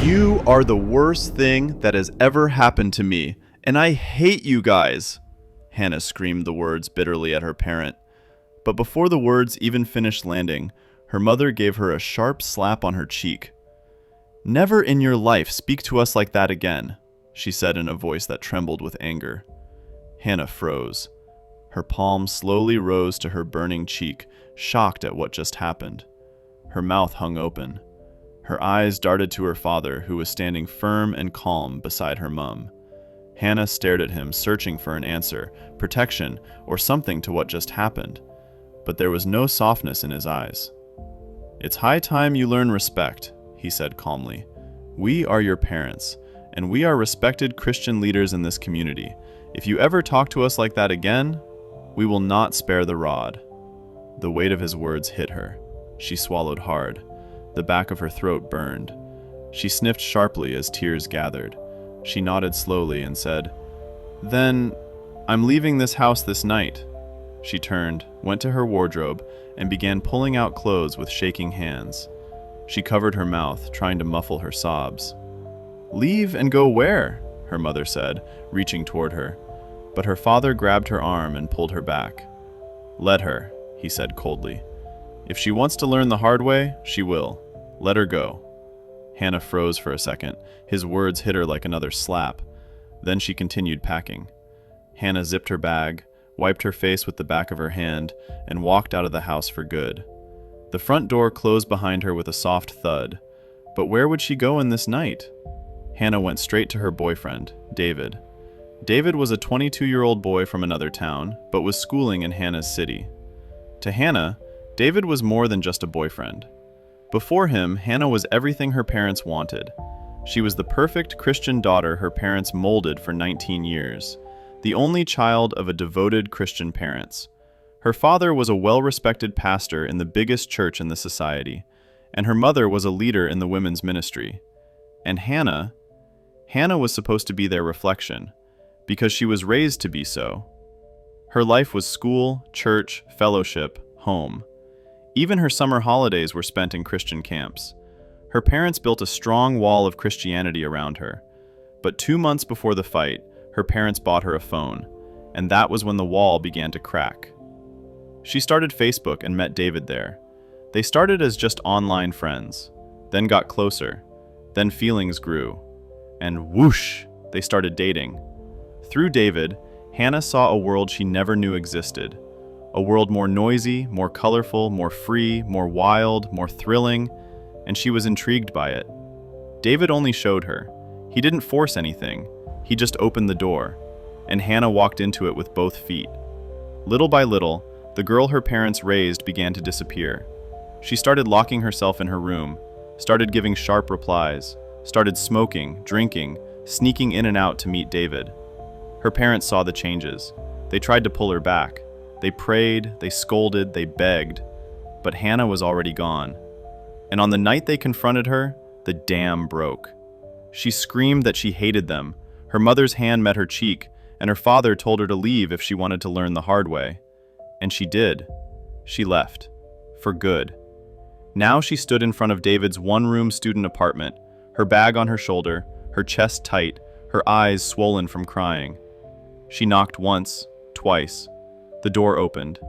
You are the worst thing that has ever happened to me, and I hate you guys. Hannah screamed the words bitterly at her parent. But before the words even finished landing, her mother gave her a sharp slap on her cheek. Never in your life speak to us like that again, she said in a voice that trembled with anger. Hannah froze. Her palm slowly rose to her burning cheek, shocked at what just happened. Her mouth hung open. Her eyes darted to her father, who was standing firm and calm beside her mum. Hannah stared at him, searching for an answer, protection, or something to what just happened. But there was no softness in his eyes. "It's high time you learn respect," he said calmly. "We are your parents, and we are respected Christian leaders in this community. If you ever talk to us like that again, we will not spare the rod." The weight of his words hit her. She swallowed hard. The back of her throat burned. She sniffed sharply as tears gathered. She nodded slowly and said, "Then, I'm leaving this house this night." She turned, went to her wardrobe, and began pulling out clothes with shaking hands. She covered her mouth, trying to muffle her sobs. "Leave and go where?" her mother said, reaching toward her. But her father grabbed her arm and pulled her back. "Let her," he said coldly. "If she wants to learn the hard way, she will. Let her go." Hannah froze for a second. His words hit her like another slap. Then she continued packing. Hannah zipped her bag, wiped her face with the back of her hand, and walked out of the house for good. The front door closed behind her with a soft thud. But where would she go in this night? Hannah went straight to her boyfriend, David. David was a 22-year-old boy from another town, but was schooling in Hannah's city. To Hannah, David was more than just a boyfriend. Before him, Hannah was everything her parents wanted. She was the perfect Christian daughter her parents molded for 19 years, the only child of a devoted Christian parents. Her father was a well-respected pastor in the biggest church in the society, and her mother was a leader in the women's ministry. And Hannah was supposed to be their reflection, because she was raised to be so. Her life was school, church, fellowship, home. Even her summer holidays were spent in Christian camps. Her parents built a strong wall of Christianity around her. But 2 months before the fight, her parents bought her a phone, and that was when the wall began to crack. She started Facebook and met David there. They started as just online friends, then got closer, then feelings grew, and whoosh, they started dating. Through David, Hannah saw a world she never knew existed. A world more noisy, more colorful, more free, more wild, more thrilling, and she was intrigued by it. David only showed her. He didn't force anything. He just opened the door, and Hannah walked into it with both feet. Little by little, the girl her parents raised began to disappear. She started locking herself in her room, started giving sharp replies, started smoking, drinking, sneaking in and out to meet David. Her parents saw the changes. They tried to pull her back. They prayed, they scolded, they begged, but Hannah was already gone. And on the night they confronted her, the dam broke. She screamed that she hated them. Her mother's hand met her cheek, and her father told her to leave if she wanted to learn the hard way. And she did. She left. For good. Now she stood in front of David's one-room student apartment, her bag on her shoulder, her chest tight, her eyes swollen from crying. She knocked once, twice. The door opened.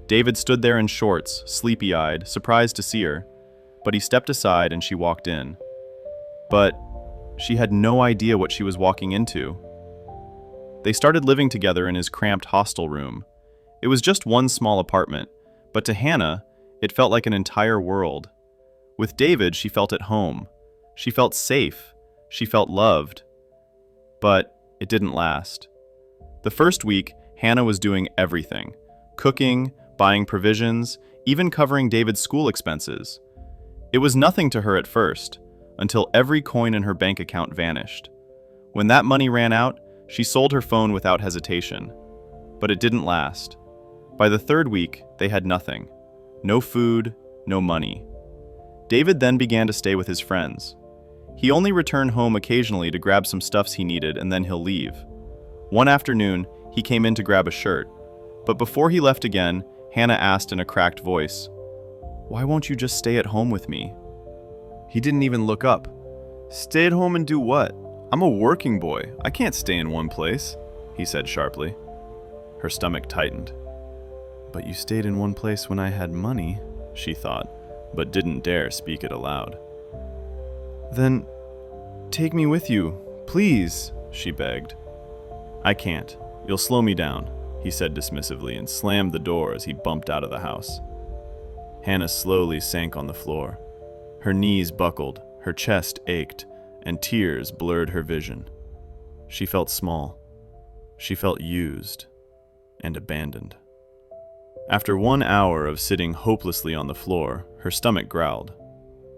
David stood there in shorts, sleepy-eyed, surprised to see her, but he stepped aside and she walked in. But she had no idea what she was walking into. They started living together in his cramped hostel room. It was just one small apartment, but to Hannah, it felt like an entire world. With David, she felt at home. She felt safe. She felt loved. But it didn't last. The first week, Hannah was doing everything. Cooking, buying provisions, even covering David's school expenses. It was nothing to her at first, until every coin in her bank account vanished. When that money ran out, she sold her phone without hesitation. But it didn't last. By the third week, they had nothing. No food, no money. David then began to stay with his friends. He only returned home occasionally to grab some stuffs he needed, and then he'll leave. One afternoon, he came in to grab a shirt. But before he left again, Hannah asked in a cracked voice, "Why won't you just stay at home with me?" He didn't even look up. Stay at home and do what? I'm a working boy. I can't stay in one place, he said sharply. Her stomach tightened. But you stayed in one place when I had money, she thought, but didn't dare speak it aloud. Then take me with you, please, she begged. I can't. You'll slow me down, he said dismissively and slammed the door as he bumped out of the house. Hannah slowly sank on the floor. Her knees buckled, her chest ached, and tears blurred her vision. She felt small. She felt used and abandoned. After 1 hour of sitting hopelessly on the floor, her stomach growled.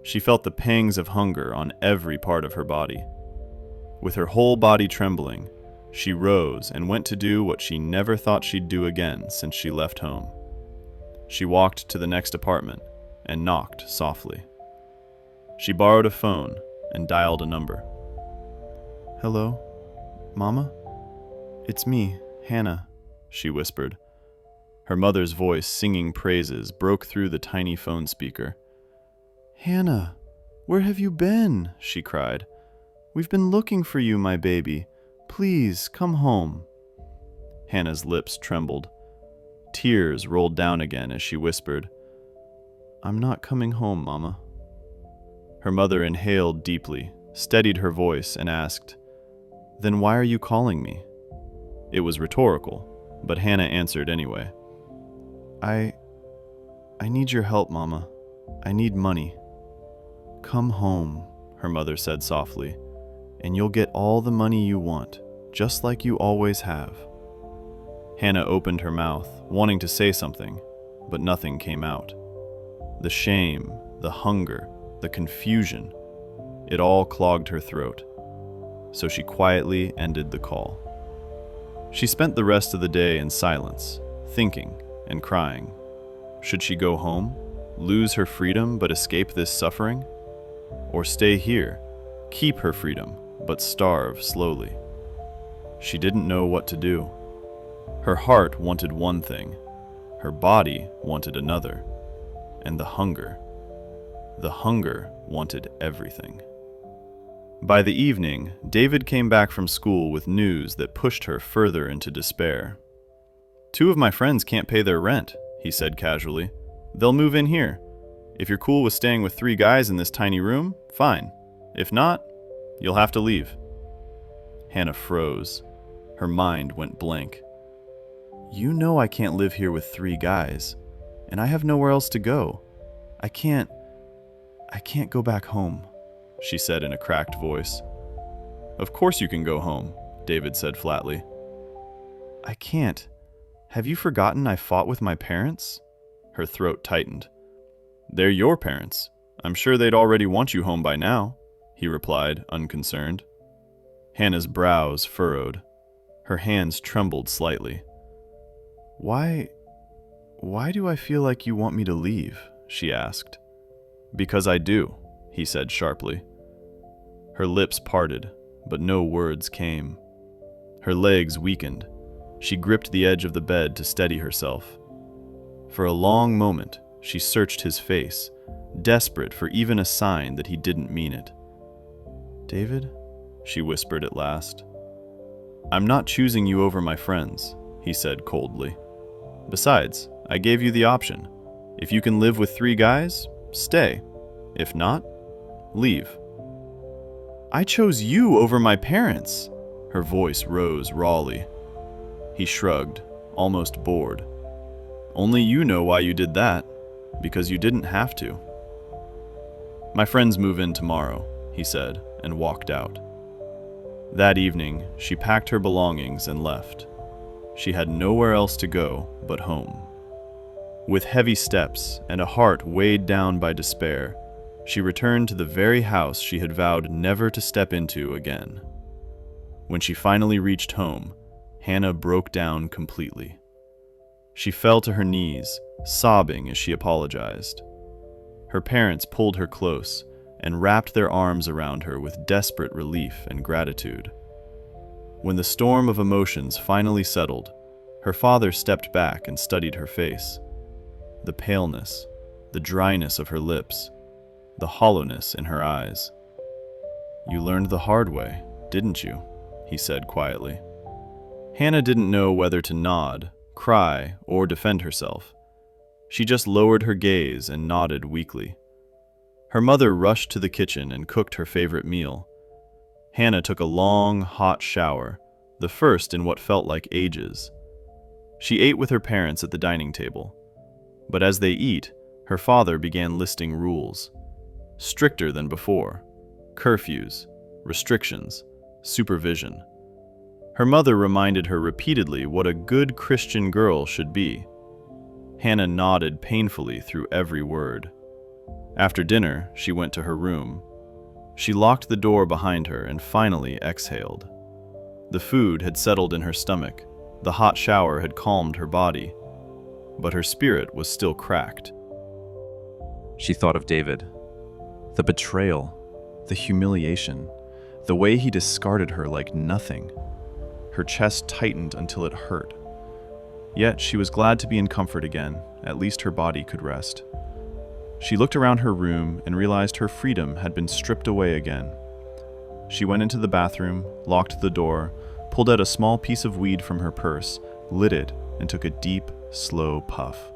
She felt the pangs of hunger on every part of her body. With her whole body trembling, she rose and went to do what she never thought she'd do again since she left home. She walked to the next apartment and knocked softly. She borrowed a phone and dialed a number. Hello, Mama? It's me, Hannah, she whispered. Her mother's voice singing praises broke through the tiny phone speaker. Hannah, where have you been? She cried. We've been looking for you, my baby. Please, come home. Hannah's lips trembled. Tears rolled down again as she whispered, I'm not coming home, Mama. Her mother inhaled deeply, steadied her voice, and asked, Then why are you calling me? It was rhetorical, but Hannah answered anyway. I need your help, Mama. I need money. Come home, her mother said softly, and you'll get all the money you want, just like you always have. Hannah opened her mouth, wanting to say something, but nothing came out. The shame, the hunger, the confusion, it all clogged her throat. So she quietly ended the call. She spent the rest of the day in silence, thinking and crying. Should she go home, lose her freedom but escape this suffering? Or stay here, keep her freedom but starve slowly? She didn't know what to do. Her heart wanted one thing, her body wanted another, and the hunger wanted everything. By the evening, David came back from school with news that pushed her further into despair. 2 of my friends can't pay their rent, he said casually. They'll move in here. If you're cool with staying with 3 guys in this tiny room, fine. If not, you'll have to leave. Hannah froze. Her mind went blank. You know I can't live here with 3 guys, and I have nowhere else to go. I can't go back home, she said in a cracked voice. Of course you can go home, David said flatly. I can't. Have you forgotten I fought with my parents? Her throat tightened. They're your parents. I'm sure they'd already want you home by now, he replied, unconcerned. Hannah's brows furrowed. Her hands trembled slightly. Why do I feel like you want me to leave? She asked. Because I do, he said sharply. Her lips parted, but no words came. Her legs weakened. She gripped the edge of the bed to steady herself. For a long moment, she searched his face, desperate for even a sign that he didn't mean it. David, she whispered at last. I'm not choosing you over my friends, he said coldly. Besides, I gave you the option. If you can live with 3 guys, stay. If not, leave. I chose you over my parents. Her voice rose rawly. He shrugged, almost bored. Only you know why you did that, because you didn't have to. My friends move in tomorrow, he said, and walked out. That evening, she packed her belongings and left. She had nowhere else to go but home. With heavy steps and a heart weighed down by despair, she returned to the very house she had vowed never to step into again. When she finally reached home, Hannah broke down completely. She fell to her knees, sobbing as she apologized. Her parents pulled her close and wrapped their arms around her with desperate relief and gratitude. When the storm of emotions finally settled, her father stepped back and studied her face. The paleness, the dryness of her lips, the hollowness in her eyes. "You learned the hard way, didn't you?" he said quietly. Hannah didn't know whether to nod, cry, or defend herself. She just lowered her gaze and nodded weakly. Her mother rushed to the kitchen and cooked her favorite meal. Hannah took a long, hot shower, the first in what felt like ages. She ate with her parents at the dining table. But as they eat, her father began listing rules. Stricter than before. Curfews, restrictions, supervision. Her mother reminded her repeatedly what a good Christian girl should be. Hannah nodded painfully through every word. After dinner, she went to her room. She locked the door behind her and finally exhaled. The food had settled in her stomach. The hot shower had calmed her body. But her spirit was still cracked. She thought of David. The betrayal, the humiliation, the way he discarded her like nothing. Her chest tightened until it hurt. Yet she was glad to be in comfort again. At least her body could rest. She looked around her room and realized her freedom had been stripped away again. She went into the bathroom, locked the door, pulled out a small piece of weed from her purse, lit it, and took a deep, slow puff.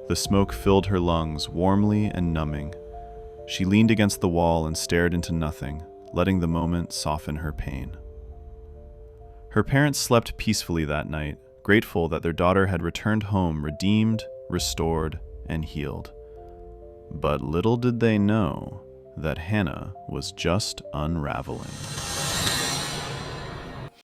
The smoke filled her lungs warmly and numbing. She leaned against the wall and stared into nothing, letting the moment soften her pain. Her parents slept peacefully that night, grateful that their daughter had returned home redeemed, restored, and healed. But little did they know that Hannah was just unraveling.